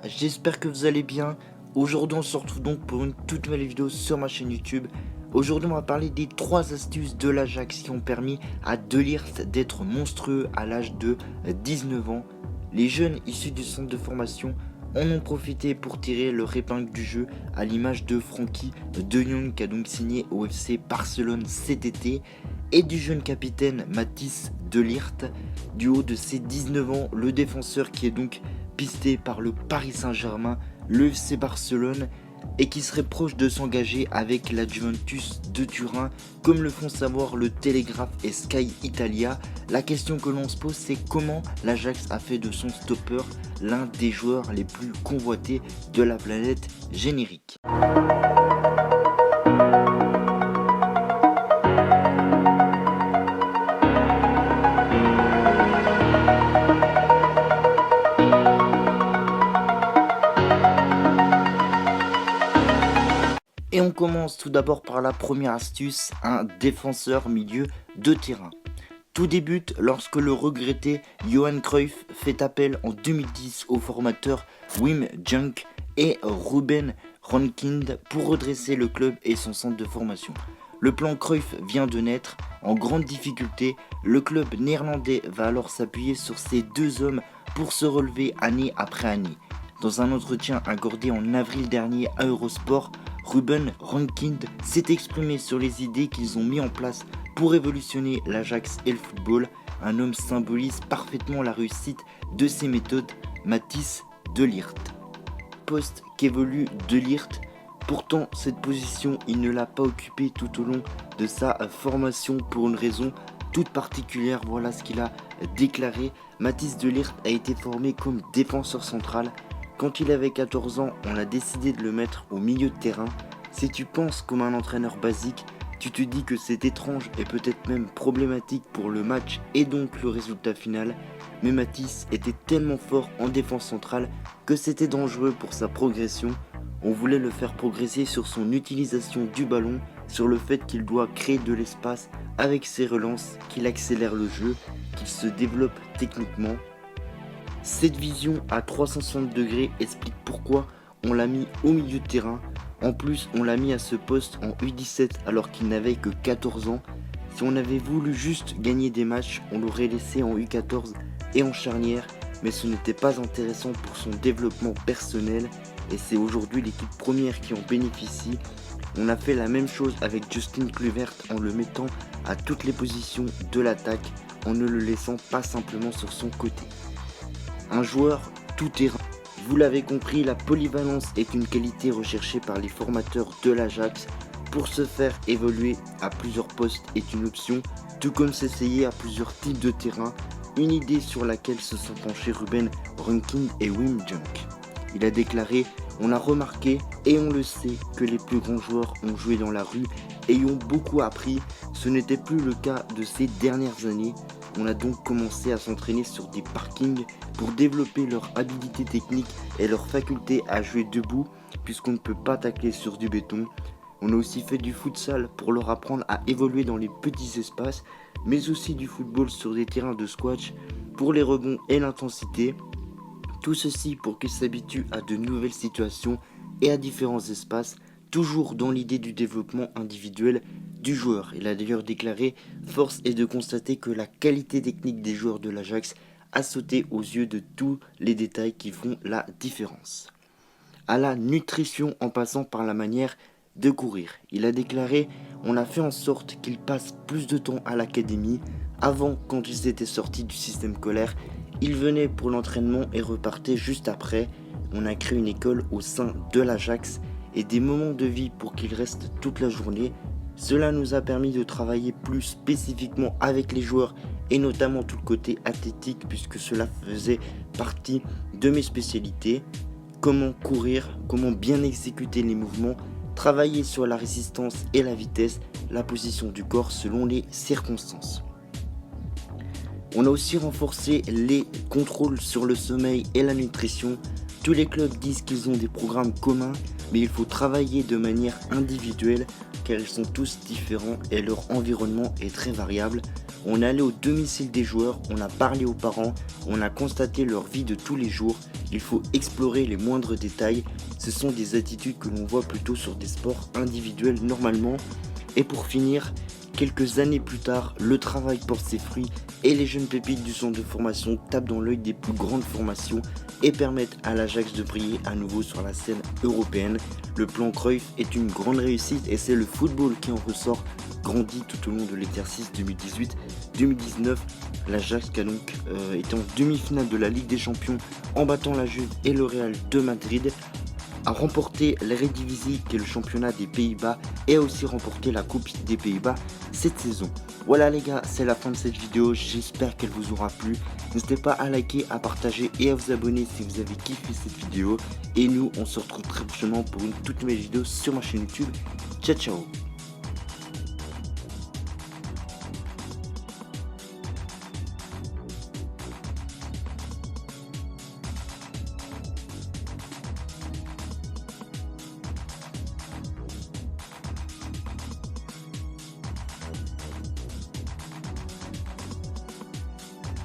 j'espère que vous allez bien. Aujourd'hui on se retrouve donc pour une toute nouvelle vidéo sur ma chaîne YouTube. Aujourd'hui on va parler des 3 astuces de l'Ajax qui ont permis à De Ligt d'être monstrueux à l'âge de 19 ans. Les jeunes issus du centre de formation en ont profité pour tirer leur épingle du jeu, à l'image de Frenkie de Jong qui a donc signé au FC Barcelone cet été, et du jeune capitaine Matthijs de Ligt. Du haut de ses 19 ans, le défenseur qui est donc pisté par le Paris Saint-Germain, le FC Barcelone, et qui serait proche de s'engager avec la Juventus de Turin, comme le font savoir le Télégraphe et Sky Italia. La question que l'on se pose, c'est comment l'Ajax a fait de son stopper l'un des joueurs les plus convoités de la planète générique. Et on commence tout d'abord par la première astuce, un défenseur milieu de terrain. Tout débute lorsque le regretté Johan Cruyff fait appel en 2010 au formateur Wim Jonk et Ruben Ronkind pour redresser le club et son centre de formation. Le plan Cruyff vient de naître. En grande difficulté, le club néerlandais va alors s'appuyer sur ces deux hommes pour se relever année après année. Dans un entretien accordé en avril dernier à Eurosport, Ruben Ronkind s'est exprimé sur les idées qu'ils ont mis en place pour révolutionner l'Ajax et le football. Un homme symbolise parfaitement la réussite de ses méthodes, Matthijs de Ligt. Poste qu'évolue de Ligt, pourtant cette position il ne l'a pas occupée tout au long de sa formation pour une raison toute particulière. Voilà ce qu'il a déclaré. Matthijs de Ligt a été formé comme défenseur central. Quand il avait 14 ans, on a décidé de le mettre au milieu de terrain. Si tu penses comme un entraîneur basique, tu te dis que c'est étrange et peut-être même problématique pour le match et donc le résultat final. Mais Matthijs était tellement fort en défense centrale que c'était dangereux pour sa progression. On voulait le faire progresser sur son utilisation du ballon, sur le fait qu'il doit créer de l'espace avec ses relances, qu'il accélère le jeu, qu'il se développe techniquement. Cette vision à 360 degrés explique pourquoi on l'a mis au milieu de terrain. En plus, on l'a mis à ce poste en U17 alors qu'il n'avait que 14 ans. Si on avait voulu juste gagner des matchs, on l'aurait laissé en U14 et en charnière, mais ce n'était pas intéressant pour son développement personnel et c'est aujourd'hui l'équipe première qui en bénéficie. On a fait la même chose avec Justin Kluivert en le mettant à toutes les positions de l'attaque, en ne le laissant pas simplement sur son côté. Un joueur tout-terrain. Vous l'avez compris, la polyvalence est une qualité recherchée par les formateurs de l'Ajax. Pour se faire évoluer à plusieurs postes est une option, tout comme s'essayer à plusieurs types de terrain, une idée sur laquelle se sont penchés Ruben Ronkind et Wim Jonk. Il a déclaré « On a remarqué et on le sait que les plus grands joueurs ont joué dans la rue et y ont beaucoup appris. Ce n'était plus le cas de ces dernières années. On a donc commencé à s'entraîner sur des parkings pour développer leur habilité technique et leur faculté à jouer debout puisqu'on ne peut pas tacler sur du béton. On a aussi fait du futsal pour leur apprendre à évoluer dans les petits espaces, mais aussi du football sur des terrains de squash pour les rebonds et l'intensité. Tout ceci pour qu'ils s'habituent à de nouvelles situations et à différents espaces, toujours dans l'idée du développement individuel du joueur. Il a d'ailleurs déclaré « Force est de constater que la qualité technique des joueurs de l'Ajax a sauté aux yeux de tous les détails qui font la différence. » À la nutrition en passant par la manière de courir. Il a déclaré « On a fait en sorte qu'ils passent plus de temps à l'académie. Avant, quand ils étaient sortis du système scolaire, ils venaient pour l'entraînement et repartaient juste après. On a créé une école au sein de l'Ajax et des moments de vie pour qu'ils restent toute la journée. Cela nous a permis de travailler plus spécifiquement avec les joueurs et notamment tout le côté athlétique puisque cela faisait partie de mes spécialités. Comment courir, comment bien exécuter les mouvements, travailler sur la résistance et la vitesse, la position du corps selon les circonstances. On a aussi renforcé les contrôles sur le sommeil et la nutrition. Tous les clubs disent qu'ils ont des programmes communs, mais il faut travailler de manière individuelle car ils sont tous différents et leur environnement est très variable. On est allé au domicile des joueurs, on a parlé aux parents, on a constaté leur vie de tous les jours il faut explorer les moindres détails. Ce sont des attitudes que l'on voit plutôt sur des sports individuels normalement. Et pour finir, quelques années plus tard, le travail porte ses fruits et les jeunes pépites du centre de formation tapent dans l'œil des plus grandes formations et permettent à l'Ajax de briller à nouveau sur la scène européenne. Le plan Cruyff est une grande réussite et c'est le football qui en ressort grandi tout au long de l'exercice 2018-2019. L'Ajax a donc été en demi-finale de la Ligue des Champions en battant la Juve et le Real de Madrid, a remporté l'Eredivisie qui est le championnat des Pays-Bas et a aussi remporté la Coupe des Pays-Bas cette saison. Voilà les gars, c'est la fin de cette vidéo, j'espère qu'elle vous aura plu. N'hésitez pas à liker, à partager et à vous abonner si vous avez kiffé cette vidéo. Et nous, on se retrouve très prochainement pour une toute nouvelle vidéo sur ma chaîne YouTube. Ciao ciao.